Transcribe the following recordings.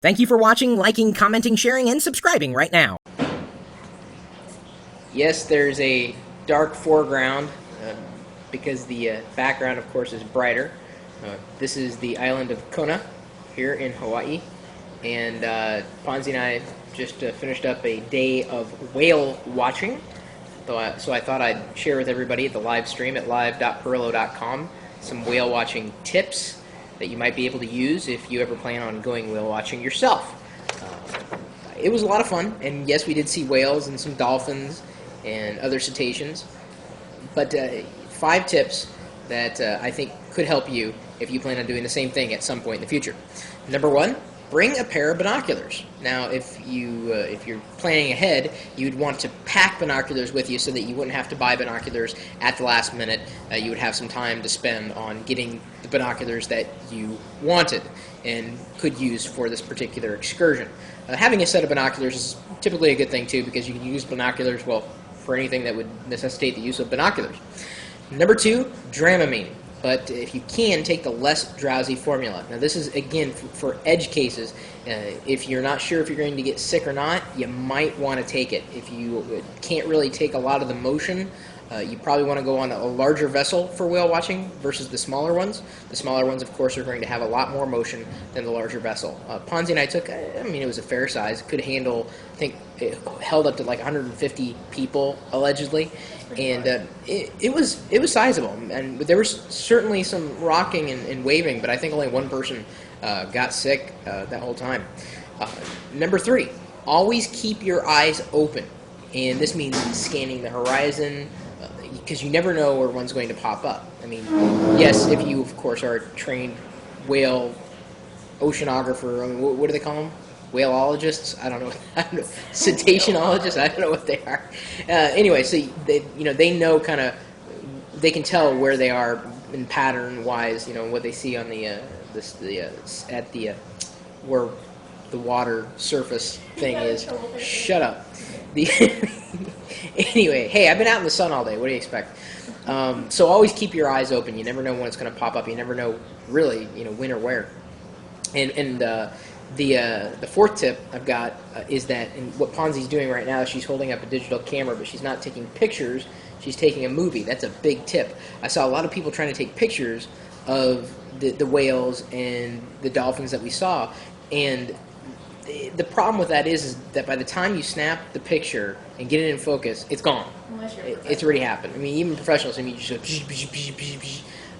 Thank you for watching, liking, commenting, sharing, and subscribing right now. Yes, there's a dark foreground because the background, of course, is brighter. This is the island of Kona here in Hawaii, and Ponzi and I just finished up a day of whale watching. So I thought I'd share with everybody at the live stream at live.pirillo.com some whale watching tips that you might be able to use if you ever plan on going whale watching yourself. It was a lot of fun, and yes, we did see whales and some dolphins and other cetaceans, but 5 tips that I think could help you if you plan on doing the same thing at some point in the future. Number 1, bring a pair of binoculars. Now, if you're planning ahead, you'd want to pack binoculars with you so that you wouldn't have to buy binoculars at the last minute. You would have some time to spend on getting the binoculars that you wanted and could use for this particular excursion. Having a set of binoculars is typically a good thing too, because you can use binoculars, well, for anything that would necessitate the use of binoculars. Number 2, Dramamine. But if you can, take the less drowsy formula. Now this is, again, for edge cases. If you're not sure if you're going to get sick or not, you might want to take it. If you can't really take a lot of the motion, you probably want to go on a larger vessel for whale watching versus the smaller ones. The smaller ones, of course, are going to have a lot more motion than the larger vessel. Ponzi and I took, it was a fair size. It could handle, I think, it held up to like 150 people, allegedly. And it was sizable, and there was certainly some rocking and waving, but I think only one person got sick that whole time. Number 3, always keep your eyes open, and this means scanning the horizon, because you never know where one's going to pop up. I mean, yes, if you, of course, are a trained whale oceanographer, what do they call them? Whaleologists? I don't know. Cetaceanologists? I don't know what they are. Anyway, so they know kind of, they can tell where they are in pattern wise. What they see on where the water surface thing is. Shut up. Anyway, hey, I've been out in the sun all day. What do you expect? So always keep your eyes open. You never know when it's going to pop up. You never know really, when or where. And the 4th tip I've got is that, and what Ponzi's doing right now is she's holding up a digital camera, but she's not taking pictures, she's taking a movie. That's a big tip. I saw a lot of people trying to take pictures of the whales and the dolphins that we saw, and the problem with that is that by the time you snap the picture and get it in focus, it's gone. It's already happened. Even professionals, you just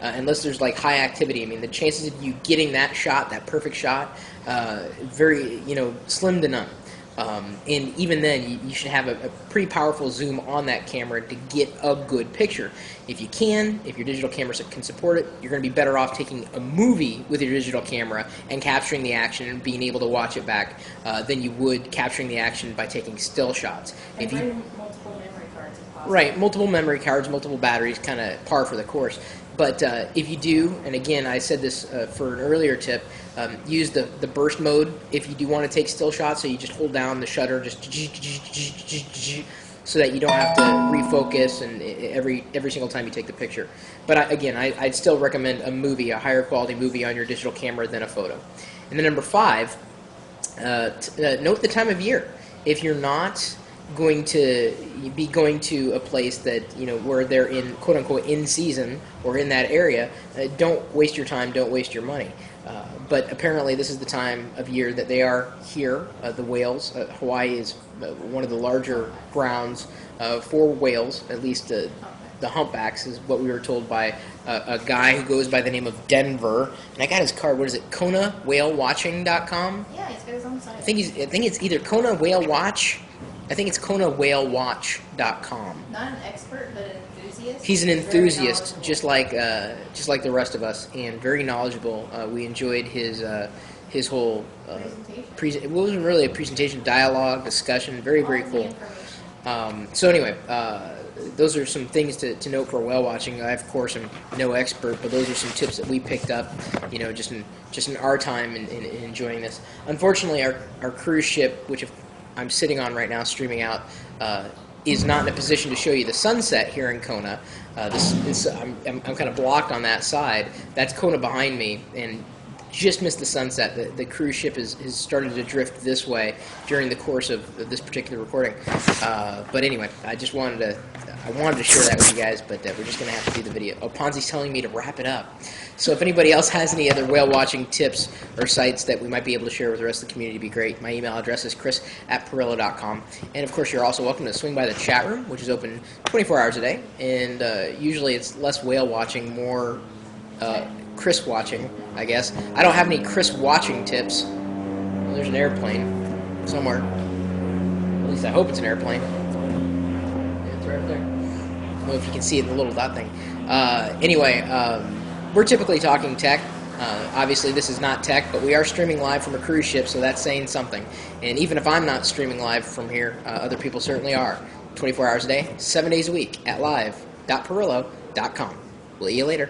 unless there's like high activity. The chances of you getting that shot, that perfect shot, very, slim to none. And even then, you should have a pretty powerful zoom on that camera to get a good picture. If you can, if your digital camera can support it, you're going to be better off taking a movie with your digital camera and capturing the action and being able to watch it back than you would capturing the action by taking still shots. And bring multiple memory cards if possible. Right, multiple memory cards, multiple batteries, kind of par for the course. But if you do, and again, I said this for an earlier tip, use the burst mode if you do want to take still shots. So you just hold down the shutter, just so that you don't have to refocus and every single time you take the picture. But I'd still recommend a movie, a higher quality movie on your digital camera than a photo. And then number 5, note the time of year. If you're not going to be going to a place that where they're in quote unquote in season or in that area, don't waste your time, don't waste your money. But apparently this is the time of year that they are here, the whales. Hawaii is one of the larger grounds for whales, at least the humpbacks is what we were told by a guy who goes by the name of Denver. And I got his card. What is it? KonaWhaleWatching.com? Yeah, he's got his own site. I think it's either Kona Whale Watch. I think it's KonaWhaleWatch.com. Not an expert, but an enthusiast. He's an enthusiast, just like the rest of us, and very knowledgeable. We enjoyed his whole presentation. It wasn't really a presentation, dialogue, discussion. Very, very cool. So anyway, those are some things to note for whale watching. I, of course, am no expert, but those are some tips that we picked up, just in our time in enjoying this. Unfortunately, our cruise ship, which I'm sitting on right now, streaming out, is not in a position to show you the sunset here in Kona. I'm kind of blocked on that side. That's Kona behind me, and just missed the sunset. The cruise ship has started to drift this way during the course of this particular recording. But anyway, I wanted to share that with you guys, but we're just going to have to do the video. Oh, Ponzi's telling me to wrap it up. So if anybody else has any other whale watching tips or sites that we might be able to share with the rest of the community, it'd be great. My email address is chris@pirillo.com. And of course, you're also welcome to swing by the chat room, which is open 24 hours a day. And usually it's less whale watching, more Chris watching, I guess. I don't have any Chris watching tips. Well, there's an airplane somewhere. At least I hope it's an airplane. Yeah, it's right up there. I don't know if you can see it in the little dot thing. Anyway, we're typically talking tech. Obviously, this is not tech, but we are streaming live from a cruise ship, so that's saying something. And even if I'm not streaming live from here, other people certainly are. 24 hours a day, 7 days a week at live.pirillo.com. We'll see you later.